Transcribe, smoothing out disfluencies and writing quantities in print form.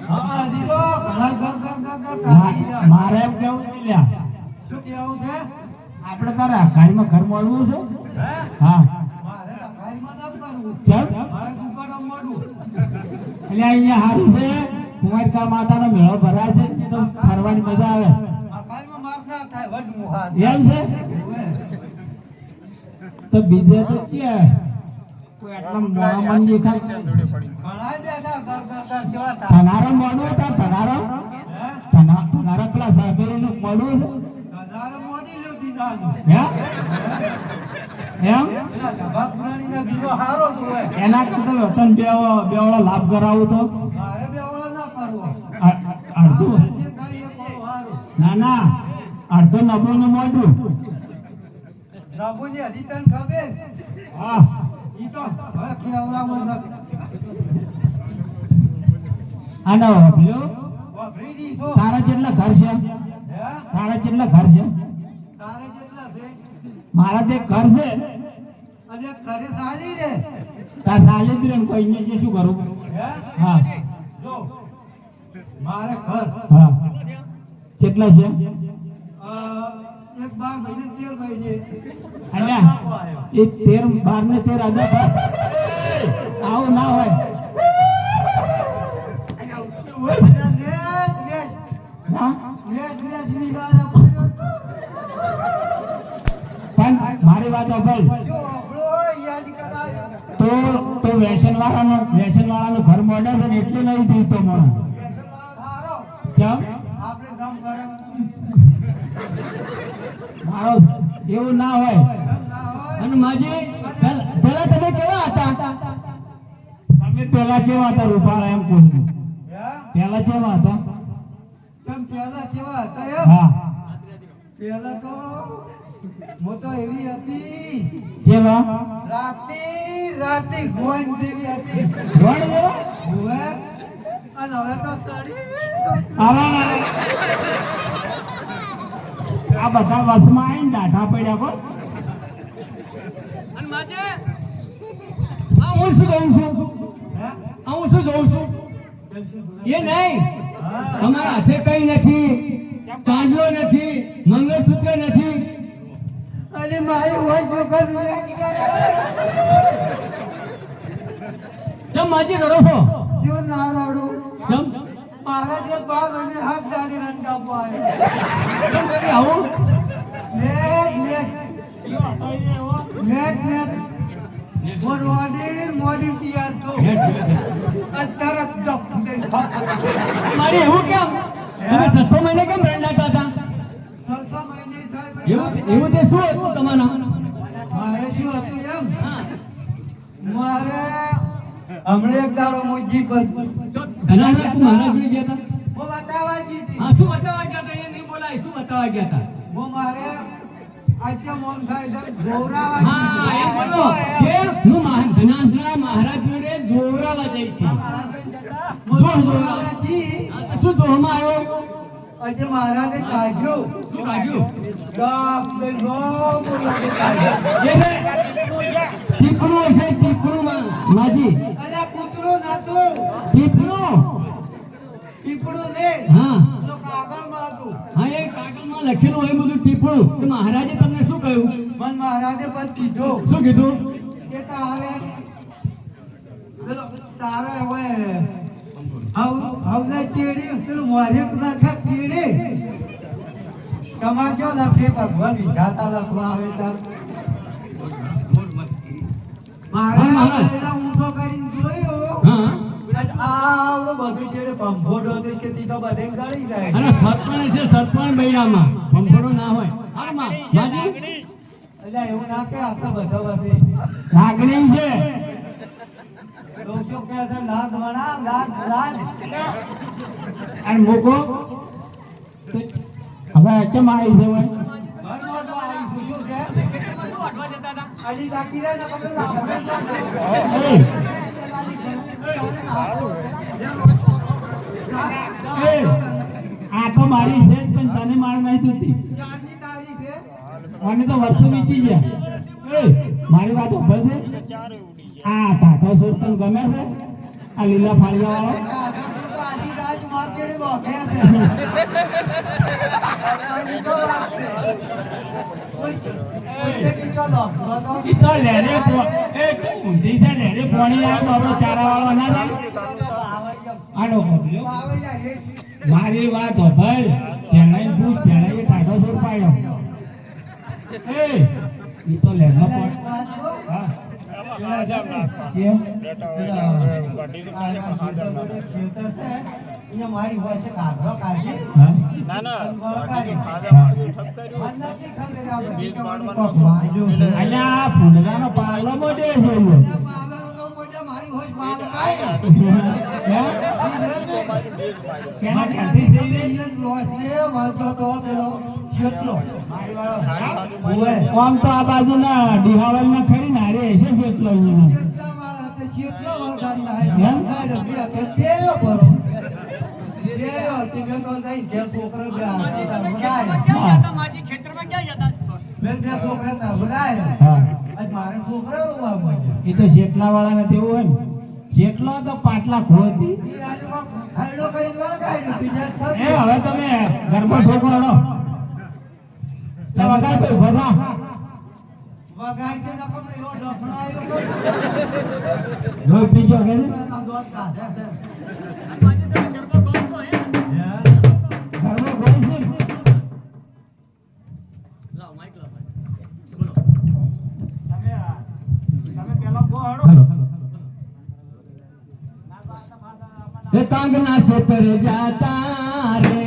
હા દીદો ઘણા ઘર મારે એમ કેવું છે લ્યા શું કેવું છે આપણે તારા ઘરમાં ઘર મળવું છે હે હા મારે ગાયમાં ના કરવું કેમ મારે દુકાન મળવું એટલે અહીંયા હારું છે કુમારકા માતાનો મેળો ભરાય છે એ તો ફરવાની મજા આવે આ કાલમાં માર ના થાય વડ મુહાત એમ છે તો બીજે તો છે કોઈ આટલા મોણા મન દેખાય ઘણા બેઠા ઘર કેવા થાય ધનારો મોડું હતા ધનારો હે ધનારો પેલા સાહેબનું મોડું છે ઘનારો મોડી લો દીદાનું હે એમ પેલા ડબ્બા પુરાણીના દીનો હારો જ હોય એના કરતા વતન બેવડો લાભ કરાવું તો મારે બેવળો ના કરવો અડધું જે થાય એ બહુ હારું ના અડધો નબળો ને મોઢું નાબુની હજી તને ખબર હા ઈ તો હવે ખીરાવડામાં નથી આનો ભીલો વાપરી દીધો તારા જેટલા ઘર છે હે તારા જેટલા ઘર છે તારે કેટલા છે મારા જે ઘર છે અને ઘરે સારી રે તાર સાલે જ રે કોઈ ને શું કરું હે હા જો મારે ઘર હા કેટલા છે એક 12 મહિને 13 મહિને અલ્યા એ 13 12 ને 13 આદા આવું ના હોય હા પણ મારી વાત સાંભળ તો વ્યસન વાળાનું ઘર મોડે છે ને એટલે નહીં દીધો મને કેમ મારો એવું ના હોય અને માજી પેલા તમે કેવા હતા તમે પેલા કેવા હતા રૂપાળા એમ કહું છું પેલા કેવા હતા હા પેલા તો હું તો એવી હતી કેવા રાતે ગોન જેવી હતી ગોળ જેવા હવે અને હવે તો સાડી આ બધા વસમાં આવીને દાઢા પડ્યા કો અને માજે હું શું કહું છું હું શું જોઉં છું એ નહીં તમારા હાથે કઈ નથી ચાંદલો નથી મંગળસૂત્ર નથી અને મારી હોય વખત કેમ માજી કરો છો જો ના રડું કેમ મારા જે 12 મહિને હાથ દાડી રંગાવવા કેમ કરી આવું મોડી તૈયાર થો અને તરત ડફ દઈને મારી એવું કેમ તમે 6 મહિને કેમ રંડાતા હતા 6 મહિને થાય એવું તે શું હતું તમારા મારે શું હતું એમ મારે હમણે એક દાડો મોજી પર ઘણા તું મારા જોડે ગયા હતા હું બતાવવા જીતી હા શું બતાવવા ગયા હતા એ નહીં બોલાય શું બતાવવા ગયા હતા હું મારે આજે મોન થાય છે ગોરાવા હા એમ બોલો કે હું ધનાસરા મહારાજ જોડે જોરાવા જઈ હતી ગોરાવાજી શું જોવામાં આવ્યો આજે મહારાજે કાઢ્યો શું કાઢ્યું બાપ રે બાપ બોલાવે કાઢ્યો ટીપણું છે ટીપણું માજી અલ્યા કૂતરો નાતો ટીપણું પીપળો ને હા પેલો કાગળમાં હતું હા એ કાગળમાં લખેલું હોય બધું ટીપણું તો મહારાજે તમને શું કહ્યું મન મહારાજે પણ કીધું શું કીધું કે તારે પેલો તારે હવે હવને ચેડી પેલું મોરે નાખા ચેડી તમારે જો લખે ભગવાન વિધાતા લખવા આવે તાર મારે પેલા ઊંચો કરીને જોયો હા આવડો બધું ચેડે પંફોડો હતો કે તીધો બધે ગળી જાય અને સત્પણ છે સત્પણ બૈરામાં ભંભોડો ના હોય હા માજી એટલે એવું ના કે આ તો બધો બધે લાગણી છે લોકો કહે છે લાજ વણા લાજ અને મૂકો હવે કેમ આવી છે ભાઈ ઘર મોટો આવી શું છે અટવા જતા હતા અડી દાખી રહે ને પછી આપણે આ તો મારી છે જ પણ તને માર નહીં જોતી ચારની તારીખ છે મને તો વર્ષો વીતી ગયા મારી વાત ઉભર છે આ તાતો સોર તને ગમે છે આ લીલા ફાળિયા વાળો ચેડી બોકે છે આની તો વાત છે ઓય કે ચાલો તો ઈ તો લેરે એ ઊંધી છે લેરે પાણી આવે તો આપણો ચારા વાળો ના જાય આનો બોલ્યો આવે જાય મારી વાત ભાઈ જેણાઈ પૂછ જેણાઈ ટાઢો છોડ પાડ્યો એ ઈ તો લેરમાં પડ હા કેમ મારી વર્ષે કાઢો કાઢી હા અલ્યા આ ફૂલડાનો પાલો મોટે છે મારી હોય પાલ કાય કેના ખાતી થઈ ગઈ આમ તો આ બાજુ ના ડિહાવલ ના ખરી ના રે છે જેટલો એ તો શેટલા વાળા ને તેવું હોય ને શેટલો તો પાટલા ખોતી એ હવે તમે ઘરમાં ઠોકરાડો વગાડ કોઈ બધા વગાડ કે ના પણ એવો ડફણો આવ્યો લોહી પીજો કે દોત કાઢે છે ઘરમાં કોઈ છે તમે પેલો ગો હડો કાંગના ક્ષેત્ર જાતા રે